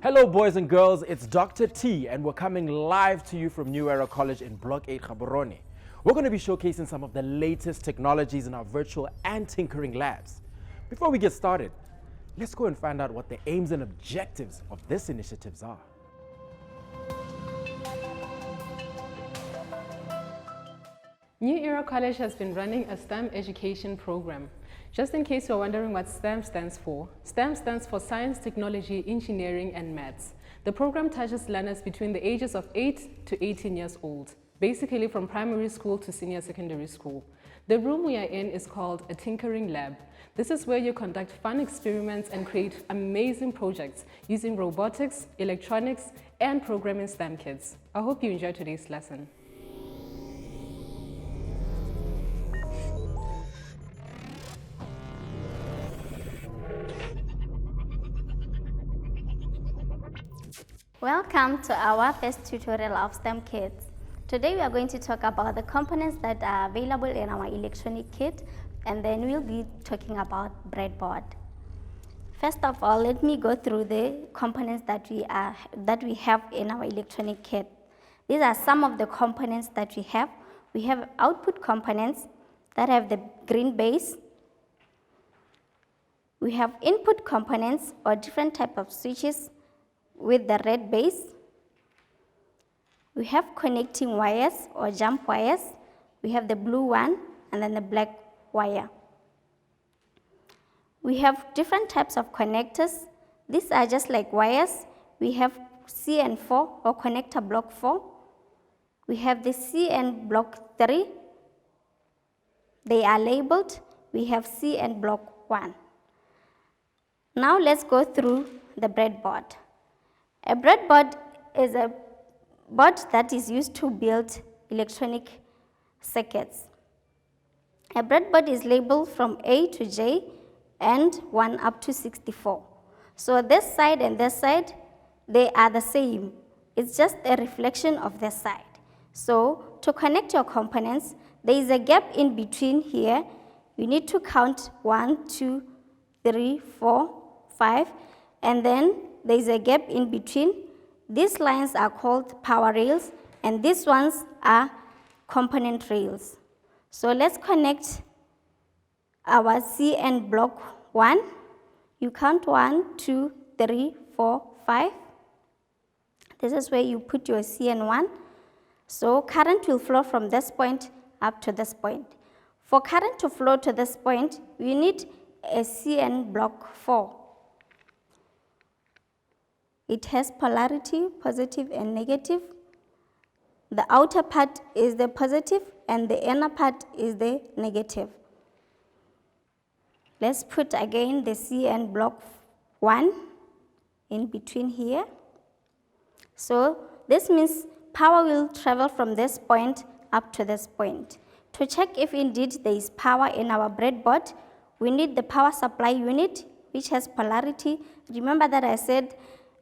Hello boys and girls, it's Dr. T and we're coming live to you from New Era College in Block 8 Gaborone. We're going to be showcasing some of the latest technologies in our virtual and tinkering labs. Before we get started, let's go and find out what the aims and objectives of this initiatives are. New Era College has been running a STEM education program. Just in case you're wondering what STEM stands for Science, Technology, Engineering, and Maths. The program touches learners between the ages of 8 to 18 years old, basically from primary school to senior secondary school. The room we are in is called a tinkering lab. This is where you conduct fun experiments and create amazing projects using robotics, electronics, and programming STEM kits. I hope you enjoy today's lesson. Welcome to our first tutorial of STEM kits. Today we are going to talk about the components that are available in our electronic kit, and then we'll be talking about breadboard. First of all, let me go through the components that we have in our electronic kit. These are some of the components that we have. We have output components that have the green base. We have input components or different type of switches with the red base. We have connecting wires or jump wires. We have the blue one and then the black wire. We have different types of connectors. These are just like wires. We have CN4 or connector block 4. We have the CN block 3. They are labeled. We have CN block 1. Now let's go through the breadboard. A breadboard is a board that is used to build electronic circuits. A breadboard is labeled from A to J and 1 up to 64. So this side and this side, they are the same. It's just a reflection of this side. So to connect your components, there is a gap in between here. You need to count 1, 2, 3, 4, 5, and then there is a gap in between. These lines are called power rails, and these ones are component rails. So let's connect our CN block 1. You count 1, 2, 3, 4, 5. This is where you put your CN1. So current will flow from this point up to this point. For current to flow to this point, we need a CN block 4. It has polarity, positive and negative. The outer part is the positive and the inner part is the negative. Let's put again the CN block 1 in between here. So this means power will travel from this point up to this point. To check if indeed there is power in our breadboard, we need the power supply unit, which has polarity. Remember that I said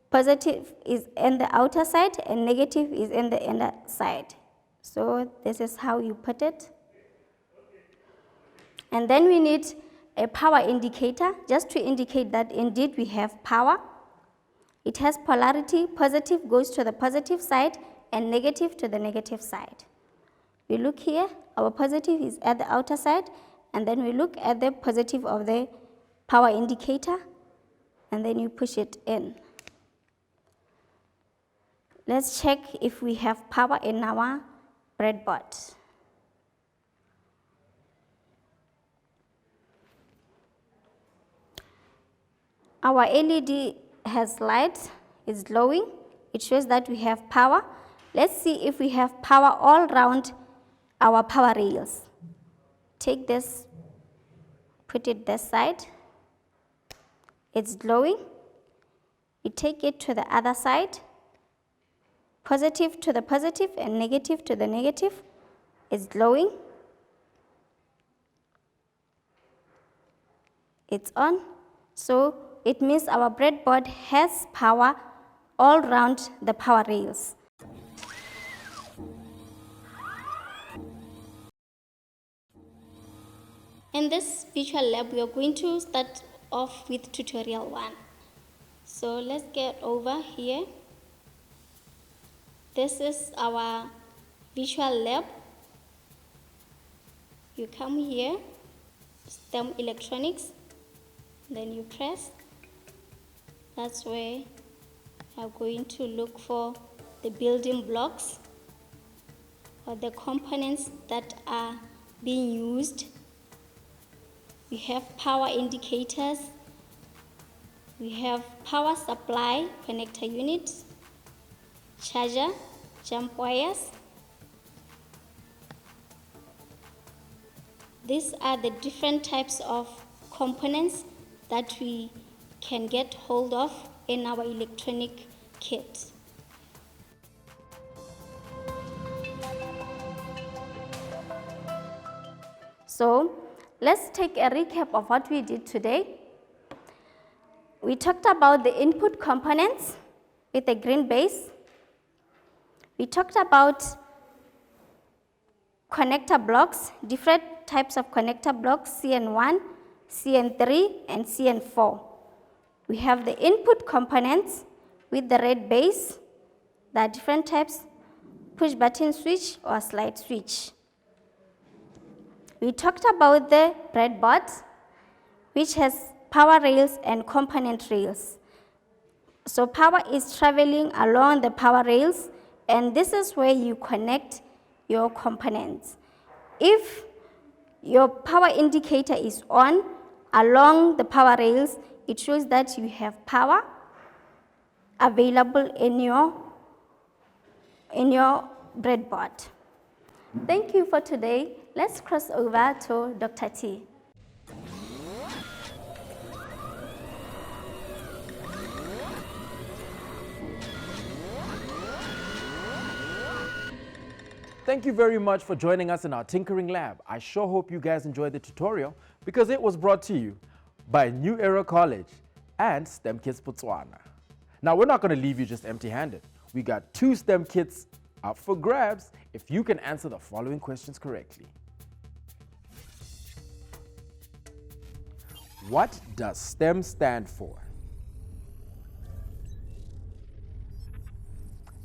positive is in the outer side and negative is in the inner side. So this is how you put it. And then we need a power indicator just to indicate that indeed we have power. It has polarity. Positive goes to the positive side and negative to the negative side. We look here, our positive is at the outer side, and then we look at the positive of the power indicator, and then you push it in. Let's check if we have power in our breadboard. Our LED has light, it's glowing. It shows that we have power. Let's see if we have power all around our power rails. Take this, put it this side. It's glowing. You take it to the other side. Positive to the positive and negative to the negative is glowing. It's on. So it means our breadboard has power all around the power rails. In this virtual lab, we are going to start off with tutorial 1. So let's get over here. This is our visual lab. You come here, STEM electronics, then you press. That's where I'm going to look for the building blocks or the components that are being used. We have power indicators. We have power supply connector units, charger, jump wires. These are the different types of components that we can get hold of in our electronic kit. So let's take a recap of what we did today. We talked about the input components with a green base. We talked about connector blocks, different types of connector blocks, CN1, CN3, and CN4. We have the input components with the red base. There are different types, push button switch or slide switch. We talked about the breadboard, which has power rails and component rails. So power is traveling along the power rails, and this is where you connect your components. If your power indicator is on along the power rails, it shows that you have power available in your breadboard. Thank you for today. Let's cross over to Dr. T. Thank you very much for joining us in our Tinkering Lab. I sure hope you guys enjoyed the tutorial because it was brought to you by New Era College and STEM Kits Botswana. Now, we're not going to leave you just empty-handed. We got 2 STEM kits up for grabs if you can answer the following questions correctly. What does STEM stand for?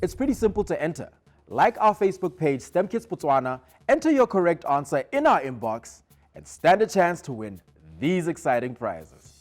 It's pretty simple to enter. Like our Facebook page, STEM Kits Botswana, enter your correct answer in our inbox and stand a chance to win these exciting prizes.